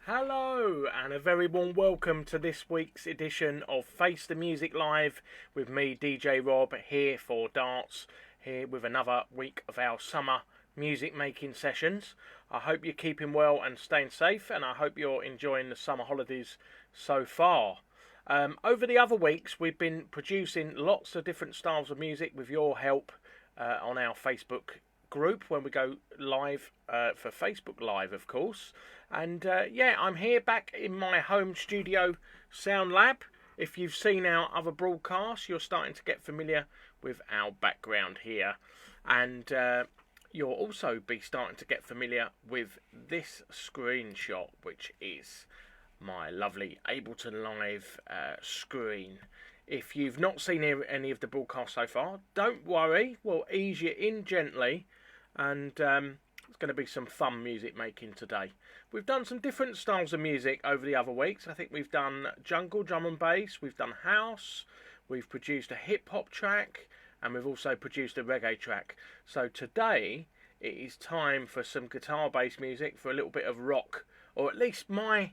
Hello and a very warm welcome to this week's edition of Face the Music Live with me, DJ Rob, here for darts, here with another week of our summer music making sessions. I hope you're keeping well and staying safe, and I hope you're enjoying the summer holidays so far. Over the other weeks we've been producing lots of different styles of music with your help on our Facebook group when we go live for Facebook Live, of course. And I'm here back in my home studio sound lab. If you've seen our other broadcasts, you're starting to get familiar with our background here, and you'll also be starting to get familiar with this screenshot, which is my lovely Ableton Live screen. If you've not seen any of the broadcasts so far, don't worry, we'll ease you in gently, and it's going to be some fun music making today. We've done some different styles of music over the other weeks. I think we've done jungle, drum and bass, we've done house, we've produced a hip hop track, and we've also produced a reggae track. So today it is time for some guitar based music, for a little bit of rock, or at least my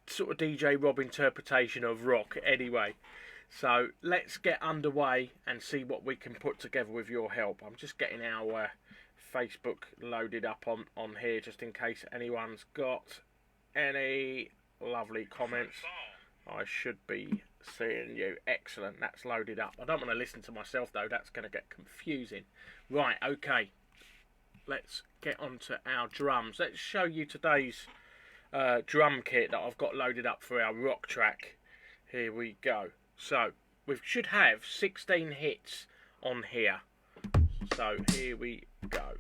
sort of DJ Rob interpretation of rock anyway. So let's get underway and see what we can put together with your help. I'm just getting our Facebook loaded up on here just in case anyone's got any lovely comments. I should be seeing you. Excellent, that's loaded up. I don't want to listen to myself though, that's going to get confusing. Right, okay, let's get on to our drums. Let's show you today's drum kit that I've got loaded up for our rock track. Here we go. So we should have 16 hits on here. So here we go.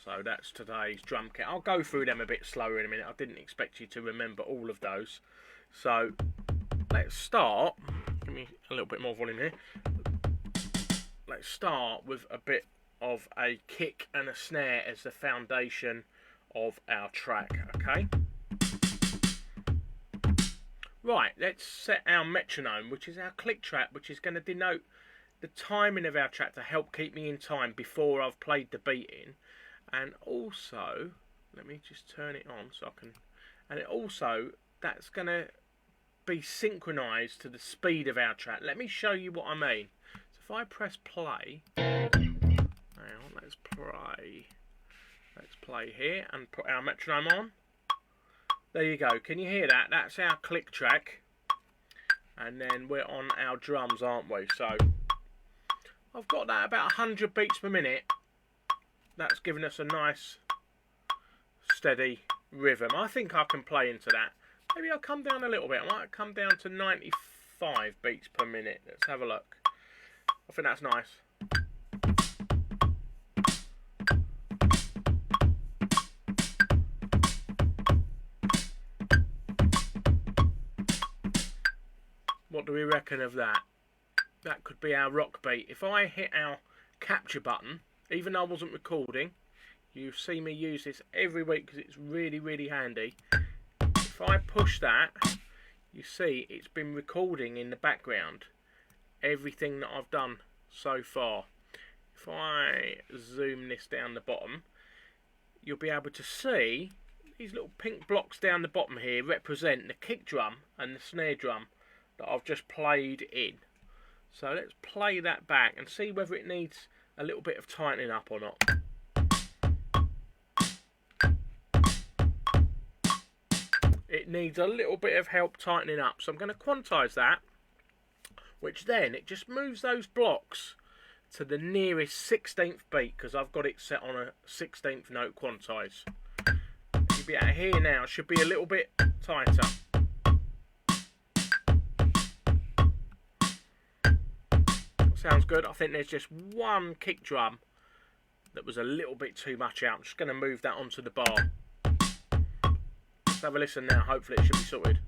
So that's today's drum kit. I'll go through them a bit slower in a minute. I didn't expect you to remember all of those. So let's start. Give me a little bit more volume here. Let's start with a bit of a kick and a snare as the foundation of our track, okay? Right, let's set our metronome, which is our click track, which is going to denote the timing of our track to help keep me in time before I've played the beat in. And also, let me just turn it on so I can, and it also, that's going to be synchronized to the speed of our track. Let me show you what I mean. So if I press play, now let's play here and put our metronome on. There you go, can you hear that? That's our click track, and then we're on our drums, aren't we? So I've got that about 100 beats per minute. That's giving us a nice steady rhythm. I think I can play into that. Maybe I'll come down a little bit. I might come down to 95 beats per minute. Let's have a look. I think that's nice. What do we reckon of that? That could be our rock beat. If I hit our capture button, even though I wasn't recording, you see me use this every week because it's really, really handy. If I push that, you see it's been recording in the background everything that I've done so far. If I zoom this down the bottom, you'll be able to see these little pink blocks down the bottom here represent the kick drum and the snare drum that I've just played in. So let's play that back and see whether it needs a little bit of tightening up or not. It needs a little bit of help tightening up, so I'm going to quantize that, which then it just moves those blocks to the nearest 16th beat, because I've got it set on a 16th note quantize. You'll be able to hear now, it should be a little bit tighter. Sounds good. I think there's just one kick drum that was a little bit too much out. I'm just going to move that onto the bar. Let's have a listen now. Hopefully it should be sorted.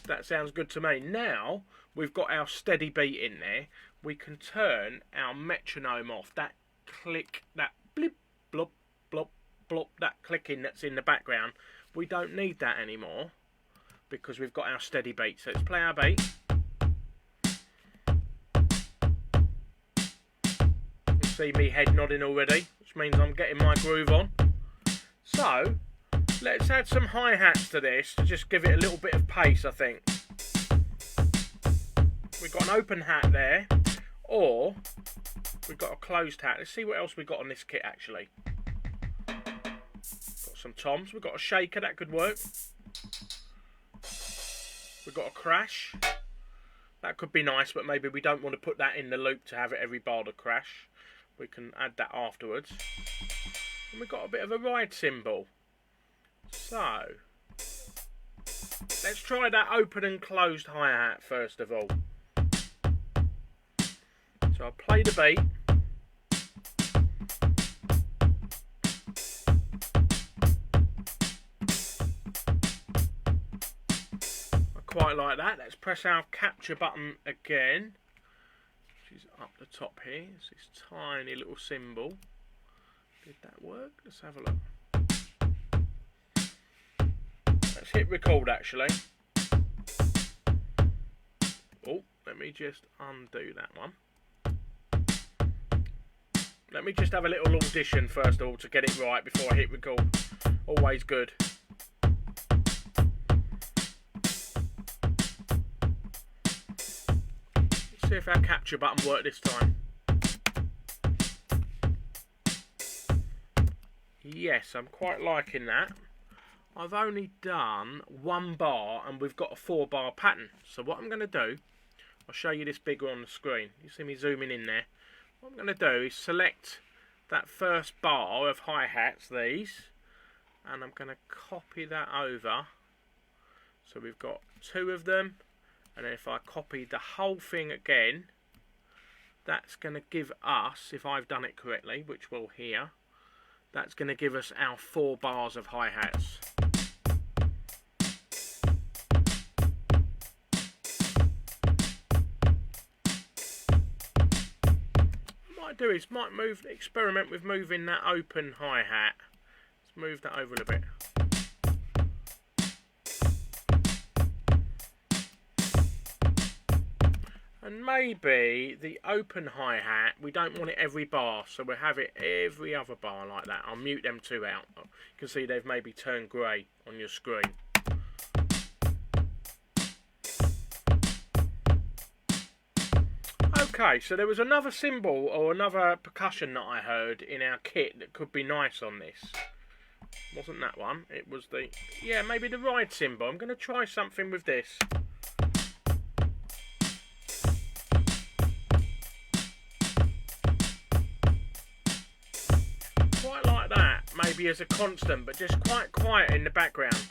That sounds good to me. Now we've got our steady beat in there, we can turn our metronome off. That click, that blip, blop, blop, blop, that clicking that's in the background, we don't need that anymore because we've got our steady beat. So let's play our beat. See me head nodding already, which means I'm getting my groove on. So, let's add some hi-hats to this to just give it a little bit of pace, I think. We've got an open hat there, or we've got a closed hat. Let's see what else we've got on this kit, actually. Got some toms. We've got a shaker, that could work. We've got a crash. That could be nice, but maybe we don't want to put that in the loop to have it every bar to crash. We can add that afterwards. And we've got a bit of a ride cymbal. So, let's try that open and closed hi-hat first of all. So I'll play the beat. I quite like that. Let's press our capture button again. Which is up the top here. It's this tiny little cymbal. Did that work? Let's have a look. Let's hit record actually. Oh, let me just undo that one. Let me just have a little audition first of all to get it right before I hit record. Always good. Let's see if our capture button worked this time. Yes, I'm quite liking that. I've only done one bar and we've got a 4-bar pattern. So what I'm going to do, I'll show you this bigger on the screen. You see me zooming in there. What I'm going to do is select that first bar of hi-hats, these, and I'm going to copy that over. So we've got 2 of them, and then if I copy the whole thing again, that's going to give us, if I've done it correctly, which we'll hear, that's going to give us our 4 bars of hi-hats. Do is might experiment with moving that open hi-hat. Let's move that over a little bit. And maybe the open hi-hat, we don't want it every bar, so we'll have it every other bar like that. I'll mute them 2 out. You can see they've maybe turned grey on your screen. Okay, so there was another cymbal or another percussion that I heard in our kit that could be nice on this. Wasn't that one? It was the... yeah, maybe the ride cymbal. I'm going to try something with this. Quite like that, maybe as a constant, but just quite quiet in the background.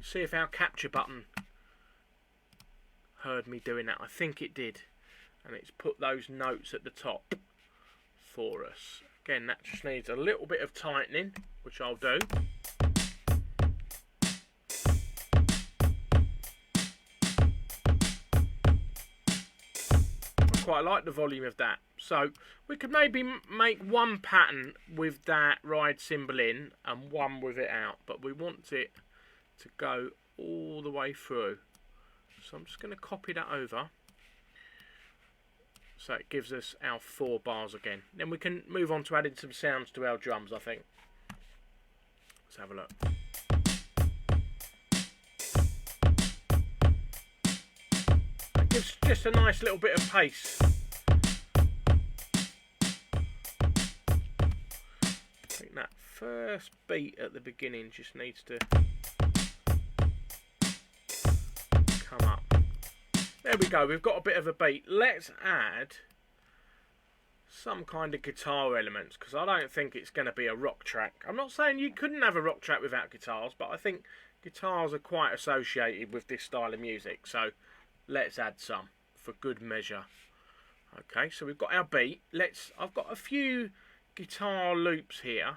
See if our capture button heard me doing that. I think it did, and it's put those notes at the top for us. Again, that just needs a little bit of tightening, which I'll do. I quite like the volume of that. So we could maybe make one pattern with that ride cymbal in and one with it out, but we want it to go all the way through. So I'm just going to copy that over so it gives us our 4 bars again. Then we can move on to adding some sounds to our drums, I think. Let's have a look. That gives just a nice little bit of pace. I think that first beat at the beginning just needs to come up. There we go, we've got a bit of a beat. Let's add some kind of guitar elements, because I don't think it's going to be a rock track. I'm not saying you couldn't have a rock track without guitars, but I think guitars are quite associated with this style of music, so let's add some for good measure. Okay, so we've got our beat. I've got a few guitar loops here,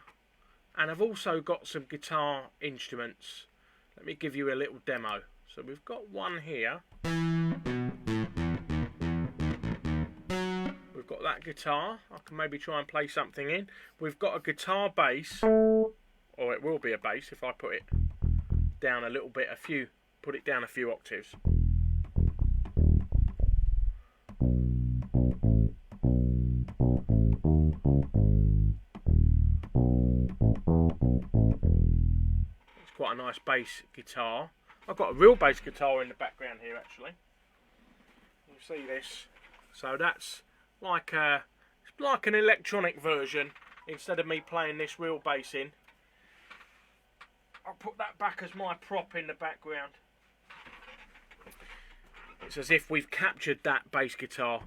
and I've also got some guitar instruments. Let me give you a little demo. So we've got one here. We've got that guitar. I can maybe try and play something in. We've got a guitar bass, or it will be a bass if I put it down a little bit, put it down a few octaves. nice bass guitar. I've got a real bass guitar in the background here actually. You see this? So that's like it's like an electronic version instead of me playing this real bass in. I'll put that back as my prop in the background. It's as if we've captured that bass guitar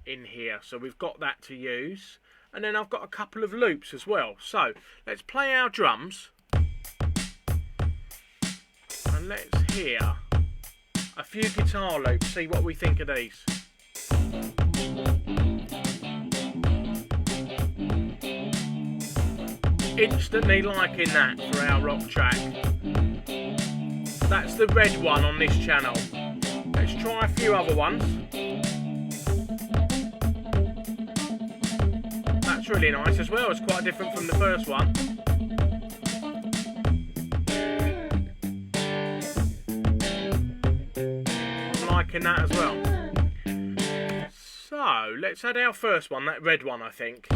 in here. So we've got that to use. And then I've got a couple of loops as well. So let's play our drums. And let's hear a few guitar loops, see what we think of these. Instantly liking that for our rock track. That's the red one on this channel. Let's try a few other ones. That's really nice as well. It's quite different from the first one. I'm liking that as well. So let's add our first one, that red one I think.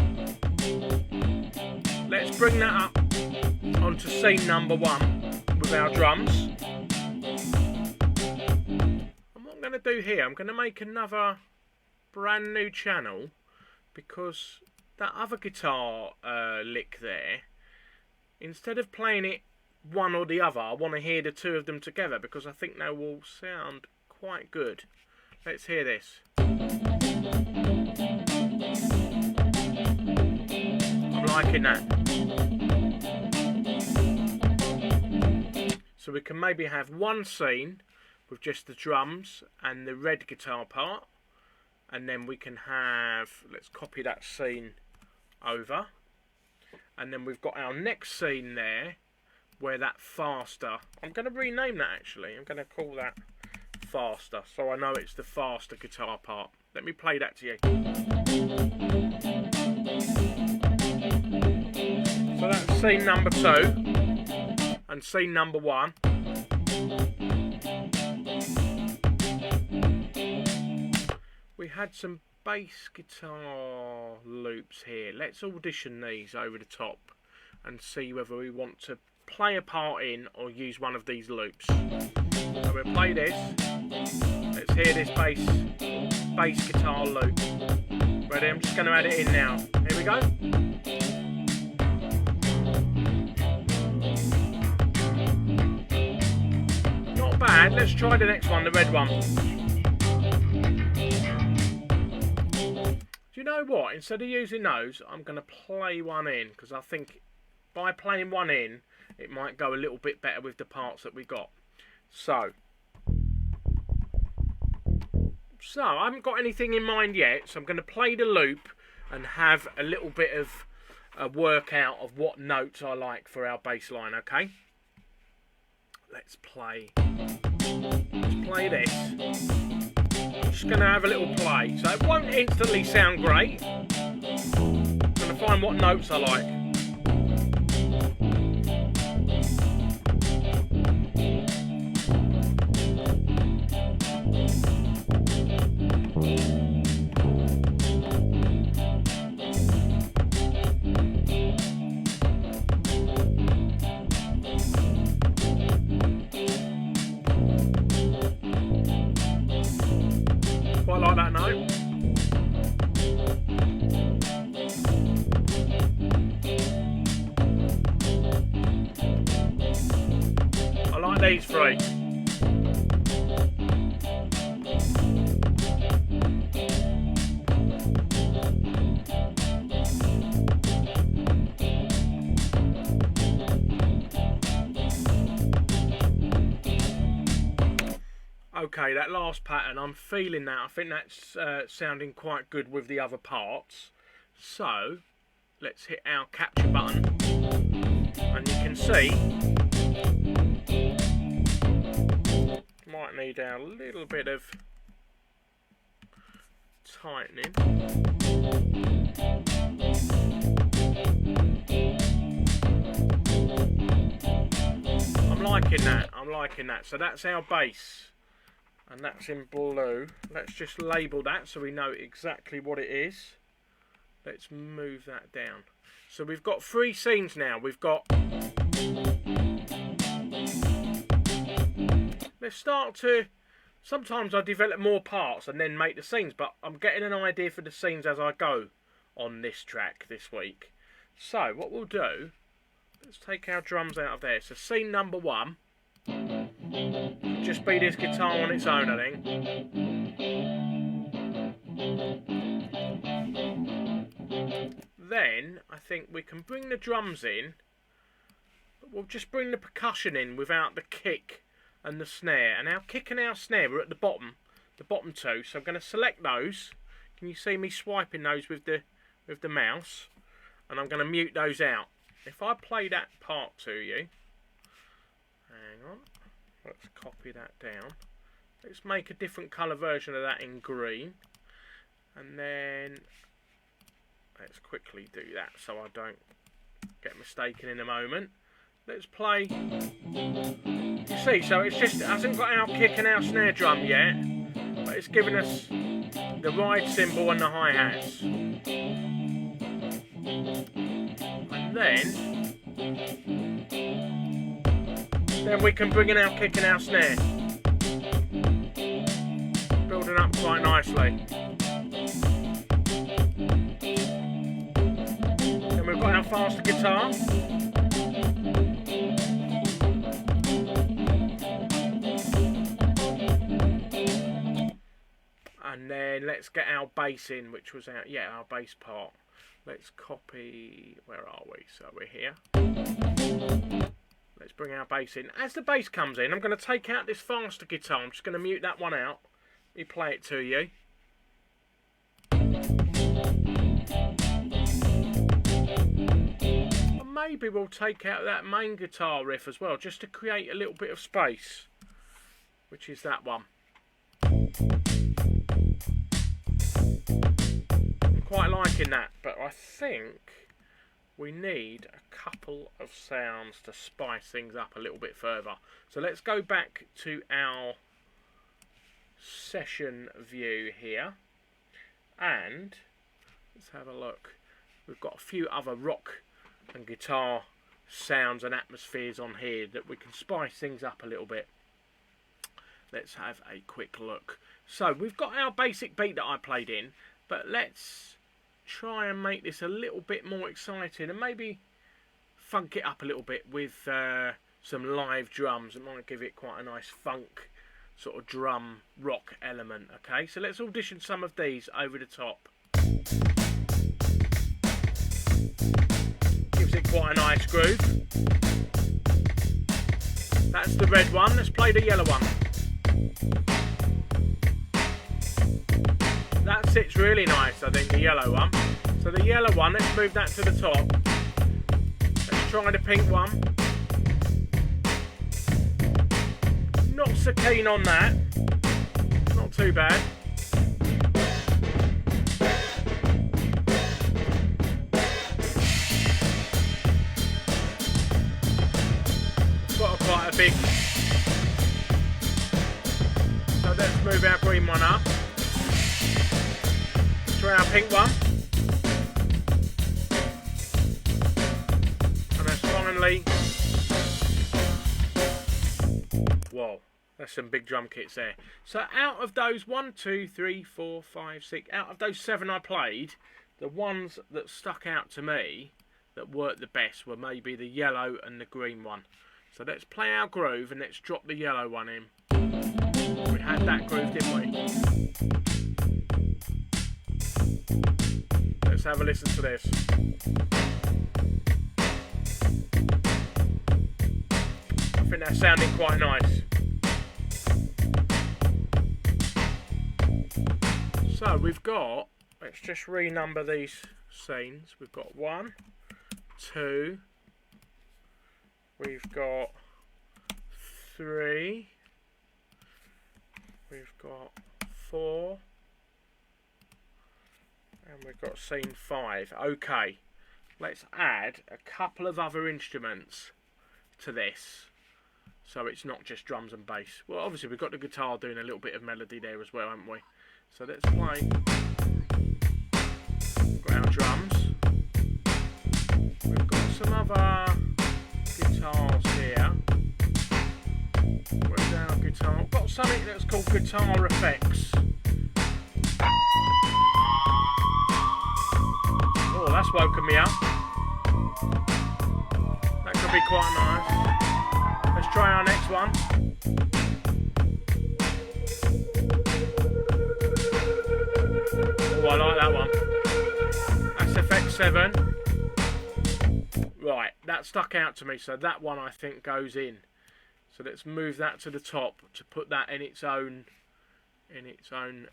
Let's bring that up onto scene number 1 with our drums. And what I'm going to do here, I'm going to make another brand new channel because that other guitar lick there, instead of playing it one or the other, I want to hear the two of them together because I think they will sound quite good. Let's hear this. I'm liking that. So we can maybe have one scene with just the drums and the red guitar part, and then we can have, let's copy that scene over, and then we've got our next scene there where that faster, I'm going to rename that actually, I'm going to call that faster so I know it's the faster guitar part. Let me play that to you. So that's scene number 2 and scene number 1. We had some bass guitar loops here. Let's audition these over the top and see whether we want to play a part in or use one of these loops. So we'll play this. Let's hear this bass guitar loop. Ready? I'm just going to add it in now. Here we go. Not bad. Let's try the next one, the red one. Do you know what? Instead of using those, I'm going to play one in because I think by playing one in, it might go a little bit better with the parts that we got. So I haven't got anything in mind yet, so I'm going to play the loop and have a little bit of a workout of what notes I like for our bass line, okay? Let's play this. I'm just going to have a little play, so it won't instantly sound great. I'm going to find what notes I like. Quite like that note. I like these three. Okay, that last pattern, I'm feeling that. I think that's sounding quite good with the other parts. So, let's hit our capture button. And you can see, might need a little bit of tightening. I'm liking that. So that's our bass. And that's in blue. Let's just label that so we know exactly what it is. Let's move that down. So we've got 3 scenes now. We've got... Let's start to... Sometimes I develop more parts and then make the scenes, but I'm getting an idea for the scenes as I go on this track this week. So what we'll do, let's take our drums out of there. So scene number 1, just be this guitar on its own, I think. Then I think we can bring the drums in, but we'll just bring the percussion in without the kick and the snare. And our kick and our snare are at the bottom 2. So I'm going to select those. Can you see me swiping those with the mouse? And I'm going to mute those out. If I play that part to you, hang on, let's copy that down. Let's make a different colour version of that in green, and then let's quickly do that so I don't get mistaken in a moment. Let's play. You see, so it hasn't got our kick and our snare drum yet, but it's giving us the ride cymbal and the hi-hats. And then we can bring in our kick and our snare. Building up quite nicely. Then we've got our faster guitar. And then let's get our bass in, which was our bass part. Let's copy, where are we? So we're here. Let's bring our bass in. As the bass comes in, I'm going to take out this faster guitar. I'm just going to mute that one out. Let me play it to you. And maybe we'll take out that main guitar riff as well, just to create a little bit of space, which is that one. I'm quite liking that, but I think we need a couple of sounds to spice things up a little bit further. So let's go back to our session view here, and let's have a look. We've got a few other rock and guitar sounds and atmospheres on here that we can spice things up a little bit. Let's have a quick look. So we've got our basic beat that I played in, but let's try and make this a little bit more exciting and maybe funk it up a little bit with some live drums. It might give it quite a nice funk sort of drum rock element. Okay, so let's audition some of these over the top. Gives it quite a nice groove. That's the red one. Let's play the yellow one. That sits really nice, I think, the yellow one. So the yellow one, let's move that to the top. Let's try the pink one. Not so keen on that. Not too bad. It's got quite a big... So let's move our green one up. Try our pink one. And then finally... Whoa, that's some big drum kits there. So out of those 1, 2, 3, 4, 5, 6, out of those 7 I played, the ones that stuck out to me that worked the best were maybe the yellow and the green one. So let's play our groove and let's drop the yellow one in. We had that groove, didn't we? Let's have a listen to this. I think that's sounding quite nice. So we've got, let's just renumber these scenes. We've got 1, 2, we've got 3, we've got 4, and we've got scene 5. Okay, let's add a couple of other instruments to this, so it's not just drums and bass. Well, obviously we've got the guitar doing a little bit of melody there as well, haven't we? So let's play. We've got our drums. We've got some other guitars here. Where's our guitar? I've got something that's called guitar effects. Oh, that's woken me up. That could be quite nice. Let's try our next one. Oh, I like that one. That's effect 7. Right, that stuck out to me, so that one I think goes in. So let's move that to the top to put that in its own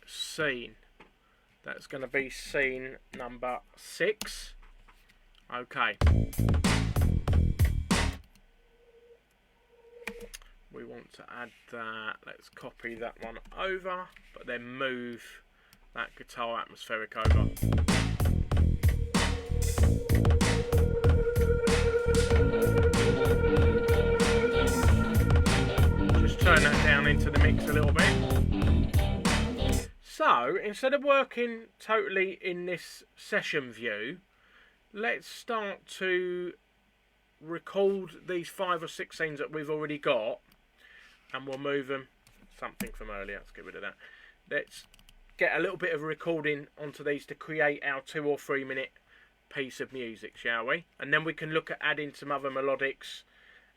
scene. That's going to be scene number 6. Okay. We want to add that. Let's copy that one over, but then move that guitar atmospheric over. Just turn that down into the mix a little bit. So, instead of working totally in this session view, let's start to record these 5 or 6 scenes that we've already got, and we'll move them. Something from earlier, let's get rid of that. Let's get a little bit of recording onto these to create our 2 or 3 minute piece of music, shall we? And then we can look at adding some other melodics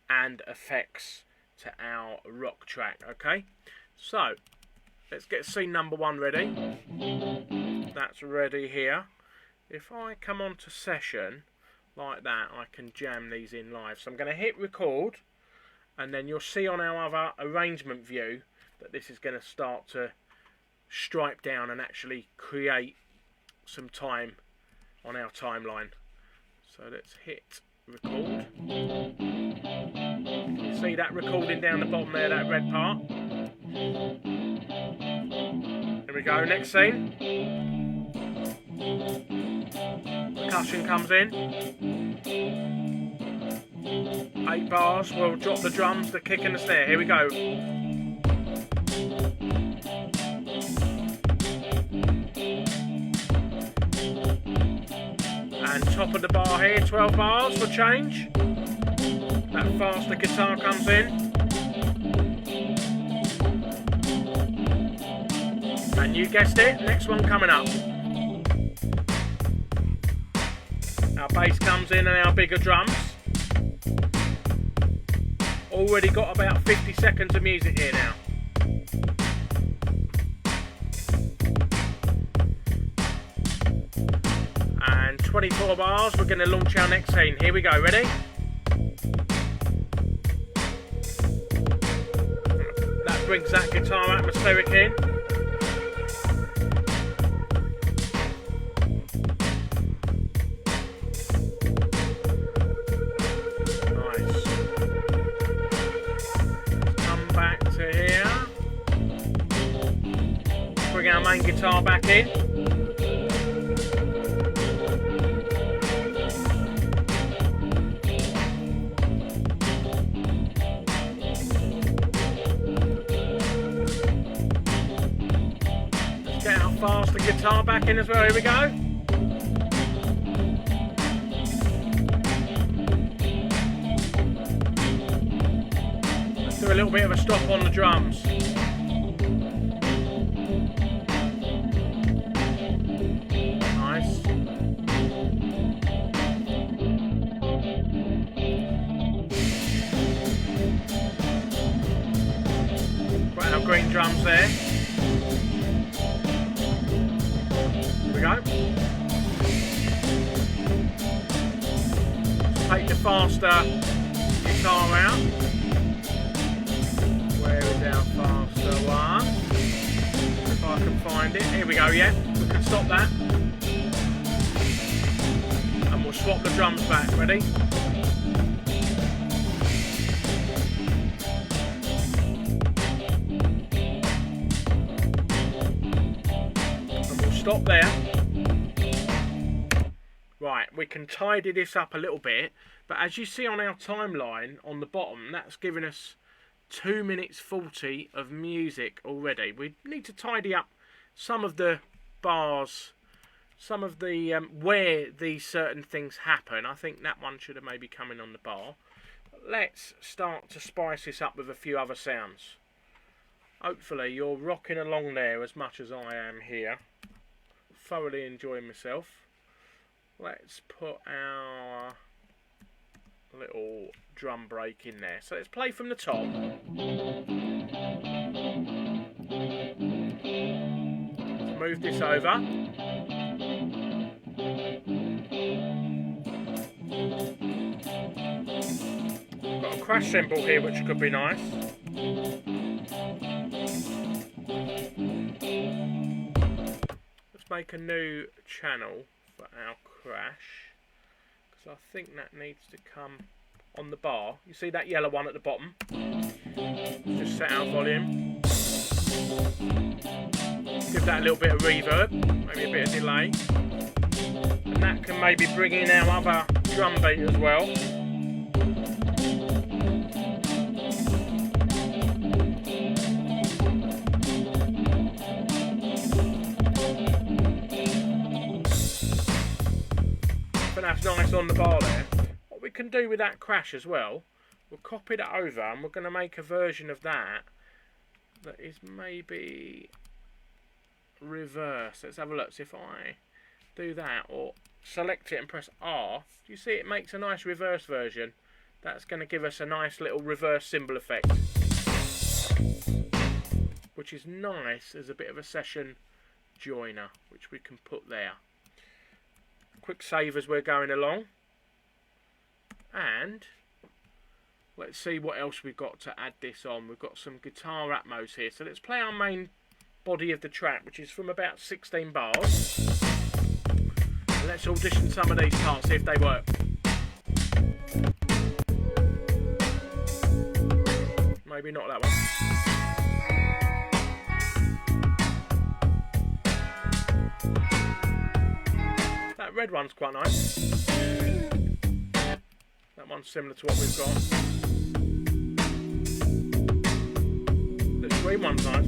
and effects to our rock track, okay? So, let's get scene number 1 ready. That's ready here. If I come on to session like that, I can jam these in live. So I'm going to hit record, and then you'll see on our other arrangement view that this is going to start to stripe down and actually create some time on our timeline. So let's hit record. You see that recording down the bottom there, that red part? Here we go, next scene. Percussion comes in. 8 bars, we'll drop the drums, the kick and the snare. Here we go. And top of the bar here, 12 bars, we'll change. That faster guitar comes in. And you guessed it, next one coming up. Our bass comes in and our bigger drums. Already got about 50 seconds of music here now. And 24 bars, we're going to launch our next scene. Here we go, ready? That brings that guitar atmospheric in. Bring our main guitar back in. Let's get our faster guitar back in as well. Here we go. Let's do a little bit of a stop on the drums. Green drums there. Here we go. Take the faster guitar out. Where is our faster one? If I can find it. Here we go, yeah. We can stop that. And we'll swap the drums back. Ready? Stop there. Right, we can tidy this up a little bit, but as you see on our timeline on the bottom, that's giving us 2 minutes 40 of music already. We need to tidy up some of the bars some of the where these certain things happen. I think that one should have maybe come in on the bar. But let's start to spice this up with a few other sounds. Hopefully you're rocking along there as much as I am here. Thoroughly enjoying myself. Let's put our little drum break in there. So let's play from the top. Let's move this over. Got a crash cymbal here which could be nice. Let's make a new channel for our crash, because I think that needs to come on the bar. You see that yellow one at the bottom? Let's just set our volume. Give that a little bit of reverb, maybe a bit of delay. And that can maybe bring in our other drum beat as well. But that's nice on the bar there. What we can do with that crash as well, we'll copy that over and we're going to make a version of that that is maybe reverse. Let's have a look. So if I do that or select it and press R, do you see it makes a nice reverse version? That's going to give us a nice little reverse cymbal effect, which is nice as a bit of a session joiner, which we can put there. Quick save as we're going along, and let's see what else we've got to add this on. We've got some guitar Atmos here, so let's play our main body of the track, which is from about 16 bars. And let's audition some of these parts, see if they work. Maybe not that one. That red one's quite nice. That one's similar to what we've got. The green one's nice.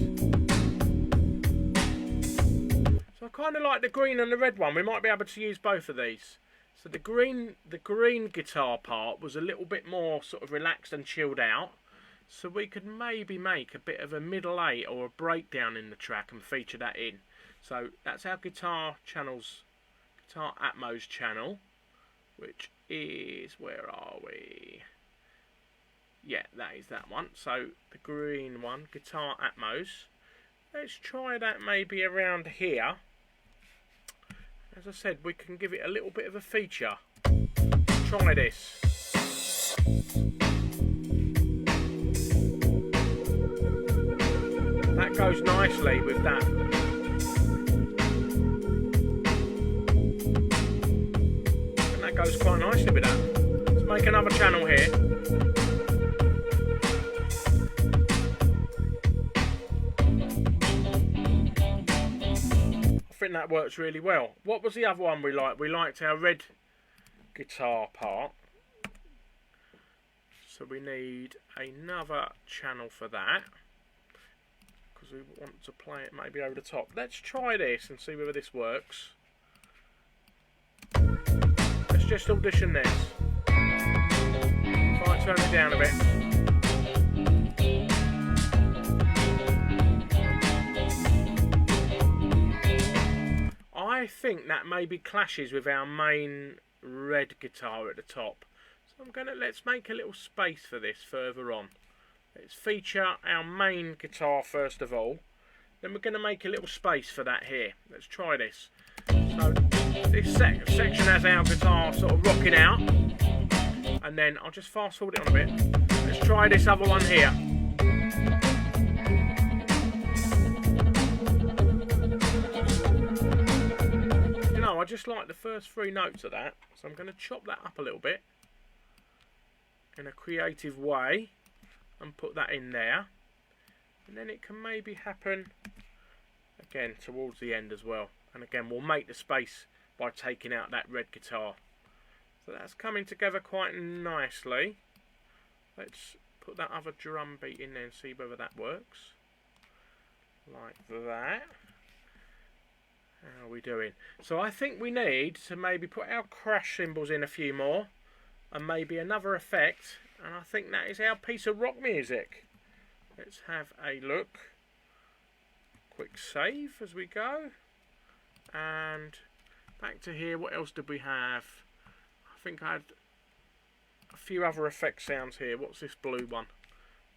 So I kind of like the green and the red one. We might be able to use both of these. So the green guitar part was a little bit more sort of relaxed and chilled out. So we could maybe make a bit of a middle eight or a breakdown in the track and feature that in. So that's our guitar Atmos channel, which is, where are we? Yeah, that is that one. So the green one, guitar Atmos. Let's try that maybe around here. As I said, we can give it a little bit of a feature. Try this. That goes nicely with that. And that goes quite nicely with that. Let's make another channel here. I think that works really well. What was the other one we liked? We liked our red guitar part. So we need another channel for that, because we want to play it maybe over the top. Let's try this and see whether this works. Let's just audition this. Try and turn it down a bit. I think that maybe clashes with our main red guitar at the top. So let's make a little space for this further on. Let's feature our main guitar first of all. Then we're going to make a little space for that here. Let's try this. So this section has our guitar sort of rocking out. And then I'll just fast forward it on a bit. Let's try this other one here. You know, I just like the first three notes of that. So I'm going to chop that up a little bit in a creative way and put that in there, and then it can maybe happen again towards the end as well. And again, we'll make the space by taking out that red guitar. So that's coming together quite nicely. Let's put that other drum beat in there and see whether that works. Like that. How are we doing? So I think we need to maybe put our crash cymbals in a few more, and maybe another effect, and I think that is our piece of rock music. Let's have a look. Quick save as we go, and back to here. What else did we have? I think I had a few other effect sounds here. What's this blue one?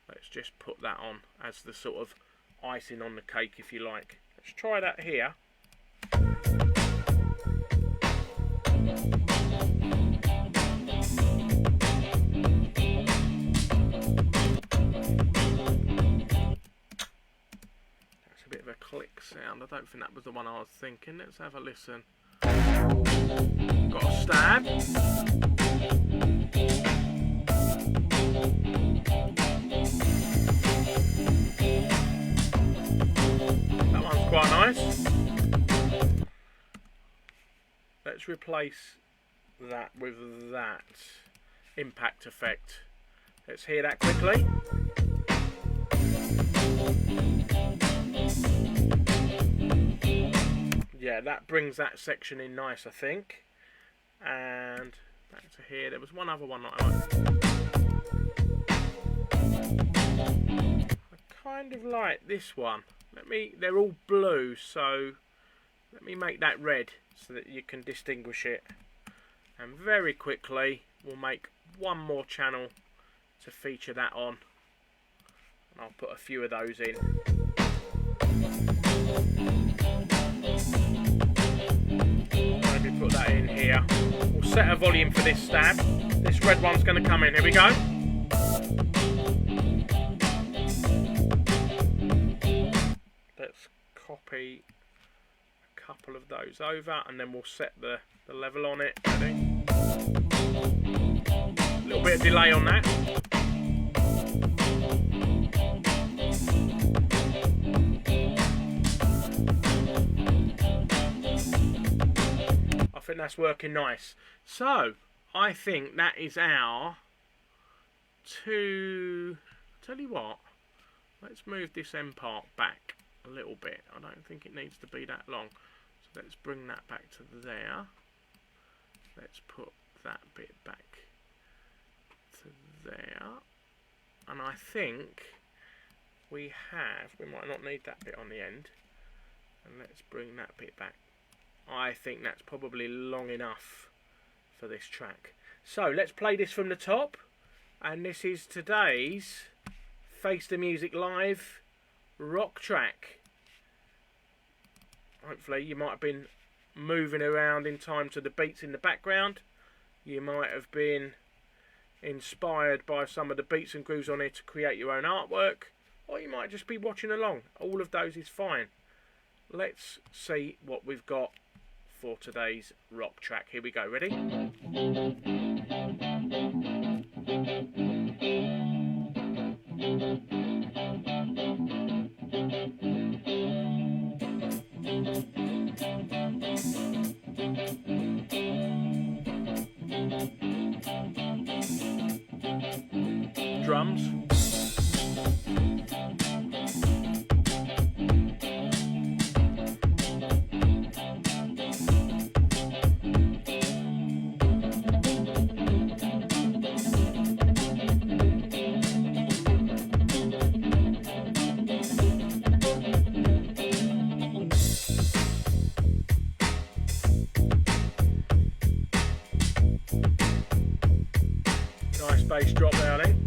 Let's just put that on as the sort of icing on the cake, if you like. Let's try that here. That's a bit of a click sound. I don't think that was the one I was thinking. Let's have a listen. Got a stab. That one's quite nice. Let's replace that with that impact effect. Let's hear that quickly. Yeah, that brings that section in nice, I think. And back to here. There was one other one that I liked. I kind of like this one. They're all blue, so let me make that red so that you can distinguish it. And very quickly, we'll make one more channel to feature that on. And I'll put a few of those in. Maybe put that in here. We'll set a volume for this stab. This red one's going to come in. Here we go. Let's copy a couple of those over, and then we'll set the level on it. Ready? A little bit of delay on that. I think that's working nice. So I think that is our tell you what, let's move this end part back a little bit. I don't think it needs to be that long, so let's bring that back to there. Let's put that bit back to there, and I think we might not need that bit on the end, and let's bring that bit back. I think that's probably long enough for this track. So let's play this from the top, and this is today's Face the Music Live rock track. Hopefully you might have been moving around in time to the beats in the background. You might have been inspired by some of the beats and grooves on here to create your own artwork, or you might just be watching along. All of those is fine. Let's see what we've got for today's rock track. Here we go. Ready? Drums. Nice bass drop there, I think.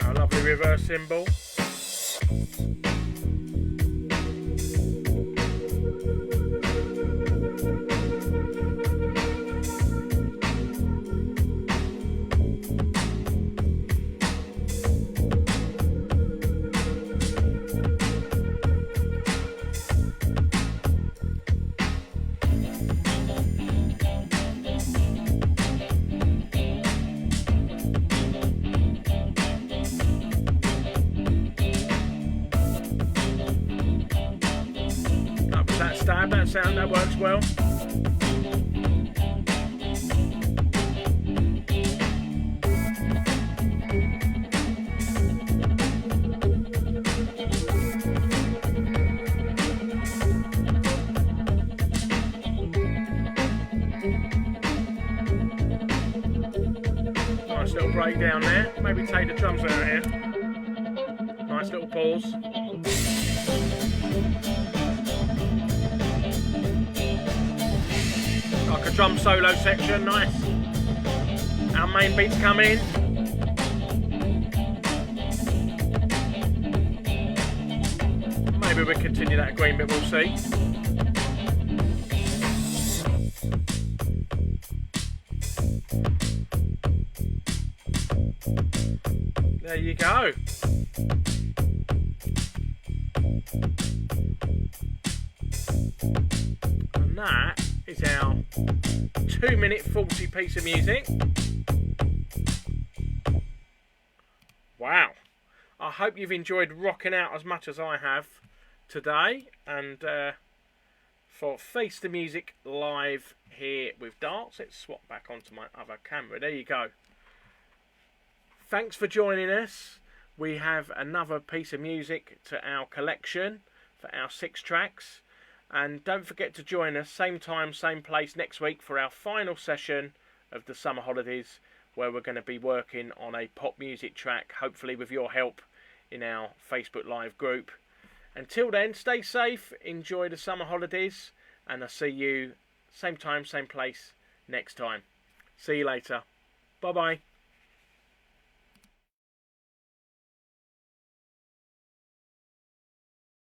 Our lovely reverse cymbal. Stab, that sound, that works well. Nice little breakdown there. Maybe take the drums out here. Nice little pause. Like a drum solo section, nice. Our main beats come in. Maybe we'll continue that green bit, we'll see. There you go. And that is our 2-minute 40 piece of music. Wow. I hope you've enjoyed rocking out as much as I have today. And for Face the Music Live here with Darts, let's swap back onto my other camera. There you go. Thanks for joining us. We have another piece of music to our collection for our 6 tracks. And don't forget to join us, same time, same place next week for our final session of the summer holidays, where we're going to be working on a pop music track, hopefully with your help in our Facebook Live group. Until then, stay safe, enjoy the summer holidays, and I'll see you same time, same place next time. See you later. Bye-bye.